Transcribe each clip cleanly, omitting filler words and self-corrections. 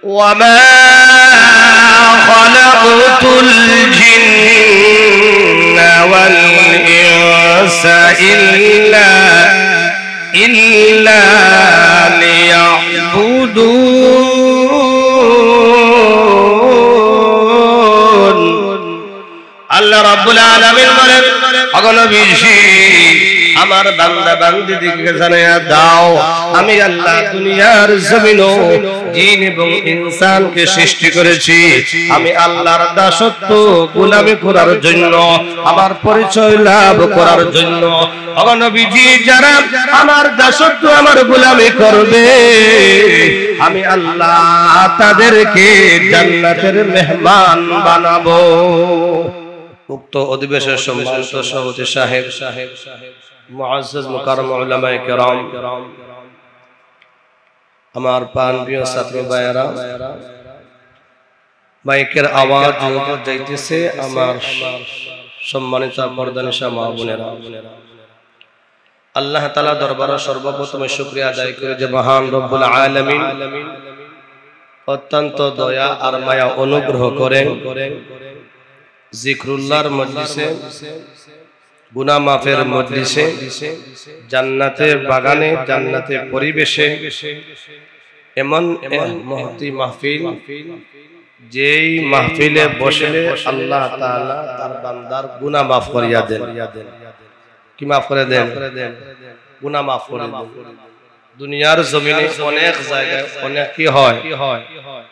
وما خلقت الجن والإنس إلا ليعبدون আল্লাহ রাব্বুল আলামিন বলেন ওগো নবীজি আমার বান্দা বান্দীদেরকে জানায়া দাও আমি আল্লাহ দুনিয়ার জমিনও জিন এবং ইনসানকে সৃষ্টি করেছি আমি আল্লাহর দাসত্ব গোলামি করার জন্য আমার পরিচয় লাভ করার জন্য ওগো নবীজি যারা আমার দাসত্ব আমার গোলামি করবে আমি আল্লাহ তাদেরকে জান্নাতের মেহমান বানাবো উক্ত অধিবেশনের সম্মানিত সভাপতি সাহেব মুআজ্জাজ মুকাররম উলামায়ে কেরাম আমার প্রিয় ছাত্র ভাইয়েরা মাইকের আওয়াজ যত যাইতেছে আমার সম্মানিত পর্দানিশা মা বোনেরা আল্লাহ তাআলা দরবারে সর্বপ্রথমে শুকরিয়া আদায় করে যে মহান রব্বুল আলামিন অত্যন্ত দয়া আর মায়া অনুগ্রহ করেন জিকরুল্লাহর মজলিসে গুনাহ মাফের মজলিসে জান্নাতের বাগানে জান্নাতের পরিবেশে এমন মহতি মাহফিল যেই মাহফিলে বসলে আল্লাহ তাআলা তার বান্দার গুনাহ মাফ করিয়া দেন কি মাফ করে দেন গুনাহ মাফ করে দেন দুনিয়ার জমিনে অনেক জায়গায় অনেক কি হয়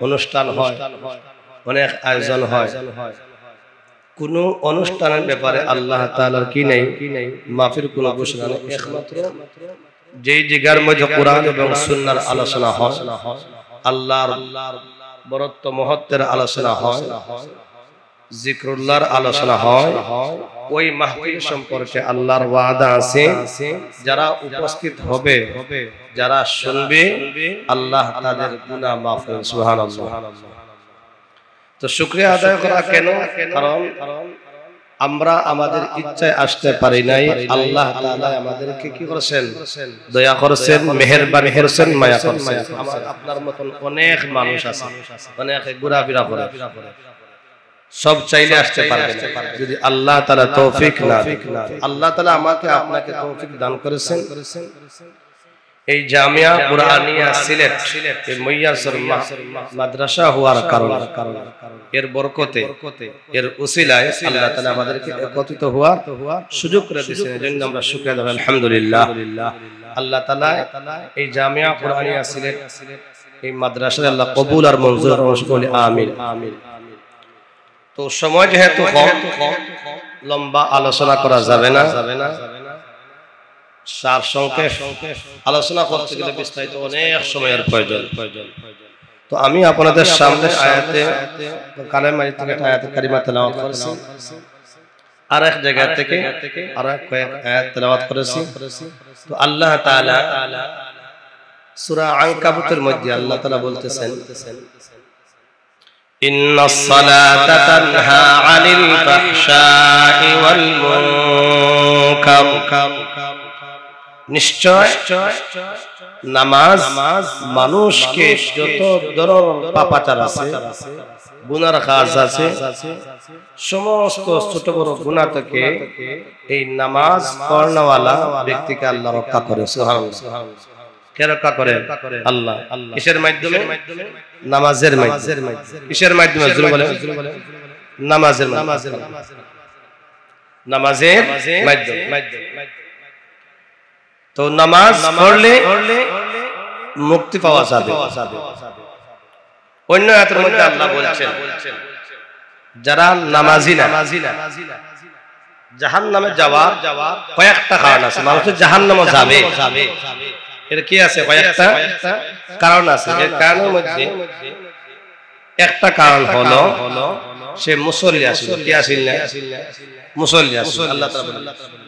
অনুষ্ঠান হয় অনেক আয়োজন হয় কোন অনুষ্ঠানের ব্যাপারে আল্লাহ তাআলার কি নাই মাফির কোন ঘোষণা নেই একমাত্র যেই জায়গার মধ্যে কোরআন এবং সুন্নাহর আলোচনা হয় আল্লাহর বরত্ব মহত্বের আলোচনা হয় জিকরুল্লাহর আলোচনা হয় ওই মাহফিল সম্পর্কে আল্লাহর ওয়াদা আছে যারা উপস্থিত হবে যারা শুনবে আল্লাহ তাদের গুনাহ মাফ করেন সুবহানাল্লাহ তো শুকরিয়া আদায় করা কেন কারণ আমরা আমাদের ইচ্ছায় আসতে পারি নাই আল্লাহ তাআলা আমাদেরকে কি করেছেন দয়া করেছেন মেহেরবানি করেছেন মায়া করেছেন আমার আপনার মতন অনেক মানুষ আছে অনেক ঘোরাফেরা করে সব চাইলে আসতে পারবে না যদি আল্লাহ তাআলা তৌফিক না দেন আল্লাহ তাআলা আমাকে আপনাকে তৌফিক দান করেছেন এই জামিয়া কুরআনিয়া সিলেট এই মইয়াসর মাদ্রাসা হওয়ার কারণে এর বরকতে এর উসিলায় আল্লাহ তাআলা আমাদেরকে একত্রিত হওয়ার সুযোগ করে দিয়েছেন এজন্য আমরা শুকরিয়া আদায় আলহামদুলিল্লাহ আল্লাহ তাআলা এই জামিয়া কুরআনিয়া সিলেট এই মাদ্রাসা আল্লাহ কবুল আর মঞ্জুর করুন আমিন তো সময় যেহেতু কম লম্বা আলোচনা করা যাবে না সার সংক্ষেপ আলোচনা করতে গেলে বিস্তারিত অনেক সময়ের প্রয়োজন তো আমি আপনাদের সামনে আয়াতে কালেমা থেকে আয়াতে কারিমা তেলাওয়াত করেছি আর এক জায়গা থেকে আর কয়েক আয়াত তেলাওয়াত করেছি তো আল্লাহ তাআলা সূরা আনকাবুতের মধ্যে আল্লাহ তাআলা বলতেছেন ইন্নাস সালাতা তানহা আনিল ফাহশাই ওয়াল মুনকার নিশ্চয় নামাজ মানুষকে যত ধরনের পাপাচার আছে গুনার কাজ আছে সমস্ত ছোট বড় গুনাহ থেকে এই নামাজ পড়নেওয়ালা ব্যক্তিকে আল্লাহ রক্ষা করে সুবহানাল্লাহ কে রক্ষা করে আল্লাহ কিসের মাধ্যমে নামাজের মাধ্যমে কিসের মাধ্যমে জুল বলে নামাজের মাধ্যমে তো নামাজ পড়লে মুক্তি পাওয়া যাবে অন্য আয়াতের মধ্যে আল্লাহ বলছেন যারা নামাজি না জাহান্নামে যাওয়ার কয়েকটা কারণ আছে মানুষ জাহান্নামে যাবে এর কি আছে কয়েকটা কারণ আছে এর কারণের মধ্যে একটা কারণ হলো সে মুসল্লি আছে কি আছে না মুসল্লি আছে আল্লাহ তাআলা বলেন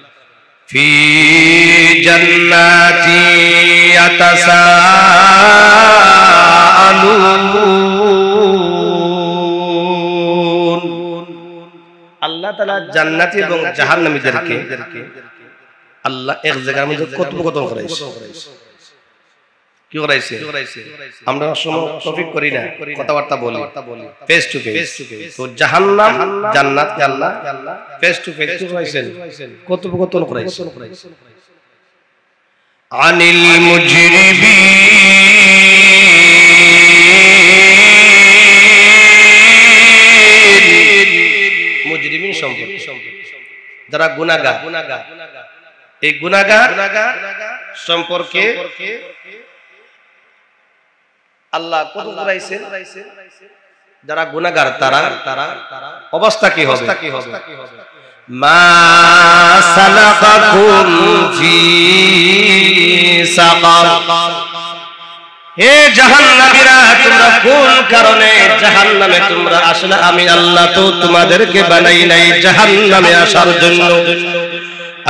في جنات يتساءلون আল্লাহ তাআলা জান্নাতি এবং জাহান্নামীদেরকে আল্লাহ এক জায়গার মধ্যে কথোপকথন করাইছে কি করাইছে আমরা সময় টপিক করি না কথাবার্তা বলি ফেস টু ফেস তো জাহান্নাম জান্নাত কে আল্লাহ ফেস টু ফেস করাইছেন কথোপকথন করাইছেন আনিল মুজরিমিন সম্পর্কে যারা গুনাহগার এই গুনাহগার সম্পর্কে আল্লাহ কত করাইছেন যারা গুনাহগার তারা অবস্থা কি হবে মা সালাকাকুম ফি সাকার হে জাহান্নামীরা তোমরা কোন কারণে জাহান্নামে তোমরা আসলে আমি আল্লাহ তো তোমাদেরকে বানাই নাই জাহান্নামে আসার জন্য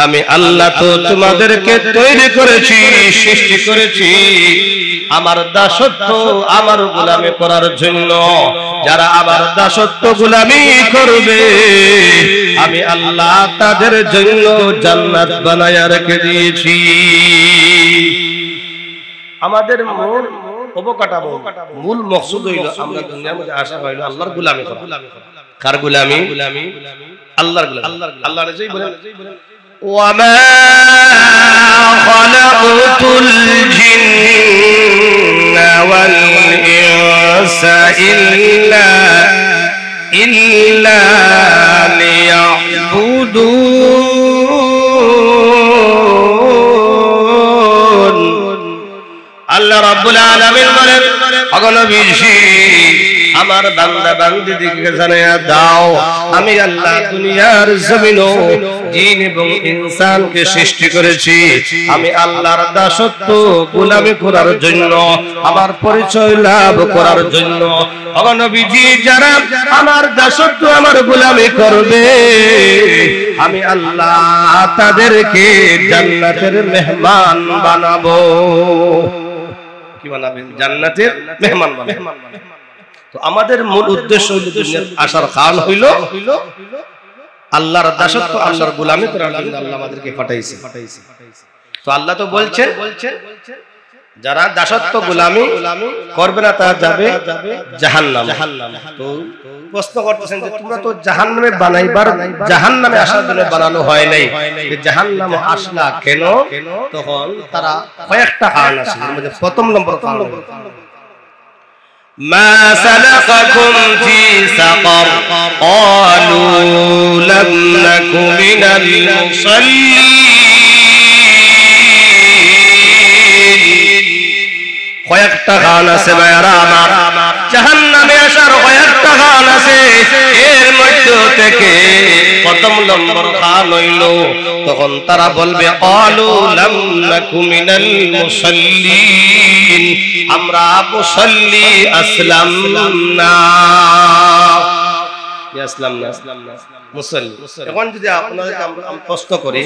আমি আল্লাহ তো তোমাদেরকে তৈরি করেছি সৃষ্টি করেছি আমার দাসত্ব আমার গোলামি করার জন্য যারা আমার দাসত্ব গোলামি করবে আমি আল্লাহ তাদের জন্য জান্নাত বানায়া রেখে দিয়েছি আমাদের মূল মকসুদ হইল আমরা দুনিয়ার মধ্যে আসা হইল আল্লাহর গোলামি করা কার গোলামি আল্লাহর গোলামি আল্লাহ নিজেই বলেন وما خلقت الجن والإنس إلا ليعبدون আল্লাহ রাব্বুল আলামিন বলেন ওগো নবীজি আমার বান্দা বান্দীদেরকে জানায়া দাও আমি আল্লাহ দুনিয়ার জমিনও জিন এবং ইনসানকে সৃষ্টি করেছি আমি আল্লাহর দাসত্ব গোলামি করার জন্য আমার পরিচয় লাভ করার জন্য ওগো নবীজি যারা আমার দাসত্ব আমার গোলামি করবে আমি আল্লাহ তাদেরকে জান্নাতের মেহমান বানাবো কি বানাবেন জান্নাতের মেহমান বানাবেন তো আমাদের মূল উদ্দেশ্য হইল দুনিয়ার আসার কারণ হইল আল্লাহর দাসত্ব আল্লাহর গোলামি করার জন্য আল্লাহ আমাদেরকে পাঠাইছে তো আল্লাহ তো বলছেন যারা দাসত্ব গোলামি করবে না তারা যাবে জাহান্নাম তো প্রশ্ন করতেছেন যে তোমরা তো জাহান্নামে বানাইবার জাহান্নামে আসার জন্য বানানো হয় নাই জাহান্নাম আসলা কেন তখন তারা কয়েকটা কারণ আছে এর মধ্যে প্রথম নম্বর কারণ ما سلككم في سقر قالوا لم نك من المصلين কয়েকটা কারণ আছে ভাইরা আমার জাহান্নামে আসার কয়েকটা কারণ আছে এর মধ্যে থেকে প্রথম নম্বর কারণ হইল তখন তারা বলবে ক্বালু লাম নাকু মিনাল মুসাল্লিন আমরা মুসাল্লি আসলাম না মুসাল্লি এখন যদি আপনাদেরকে আমরা প্রশ্ন করি